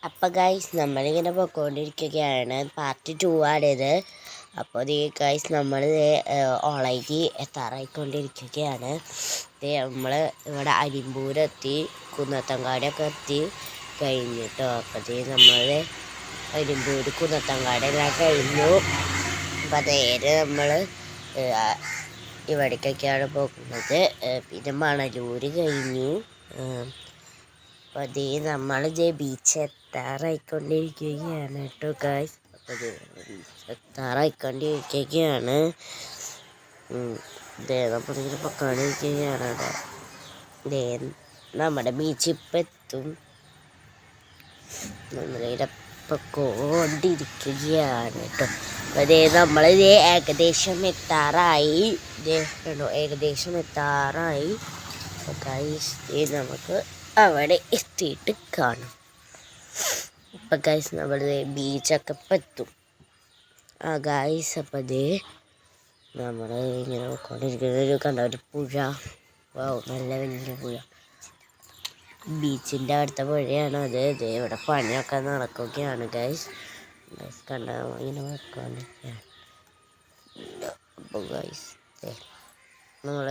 അപ്പം ഗൈസ് നമ്മളിങ്ങനെ പോയിക്കൊണ്ടിരിക്കുകയാണ്. പാർട്ട് 2 ആണിത്. അപ്പോൾ ഈ ഗൈസ് നമ്മൾ ഓളേജ് എത്താറായിക്കൊണ്ടിരിക്കുകയാണ്. നമ്മൾ ഇവിടെ അരിമ്പൂരെത്തി, കുന്നത്തങ്കാടൊക്കെ എത്തി കഴിഞ്ഞിട്ടോ. അപ്പോൾ നമ്മൾ അരിമ്പൂർ കുന്നത്തങ്കാടെല്ലാം കഴിഞ്ഞു. അപ്പം നേരെ നമ്മൾ ഇവിടേക്കൊക്കെയാണ് പോകുന്നത്. പിന്നെ മണലൂർ കഴിഞ്ഞു. അപ്പോൾ നമ്മൾ ബീച്ച് എത്താറായിക്കൊണ്ടിരിക്കുകയാണ് കേട്ടോ ഗൈസ്. അപ്പോൾ ബീച്ച് എത്താറായിക്കൊണ്ടിരിക്കുകയാണ്. നമ്മളിങ്ങനെ പൊക്കോണ്ടിരിക്കുകയാണ് കേട്ടോ. നമ്മുടെ ബീച്ച് ഇപ്പം എത്തും. നമ്മളിങ്ങനെ പൊക്കോണ്ടിരിക്കുകയാണ് കേട്ടോ. അപ്പോൾ നമ്മളിത് ഏകദേശം എത്താറായി. ഏകദേശം എത്താറായി ഗൈസ്. നമുക്ക് അവിടെ എത്തിയിട്ട് കാണാം. അപ്പം ഗൈസ് നമ്മൾ ബീച്ചൊക്കെ ഇപ്പം എത്തും ഗൈസ്. അപ്പം നമ്മൾ ഇങ്ങനെ നോക്കിക്കൊണ്ടിരിക്കുന്നത് കണ്ട ഒരു പുഴ. നല്ല വലിയ പുഴ, ബീച്ചിൻ്റെ അടുത്ത പുഴയാണ് അത്. ഇവിടെ പണിയൊക്കെ നടക്കുകയാണ് ഗൈസ്. കണ്ട ഇങ്ങനെ നോക്കിക്കൊണ്ടിരിക്കുകയാണ്. അപ്പോൾ ഗൈസ് നമ്മൾ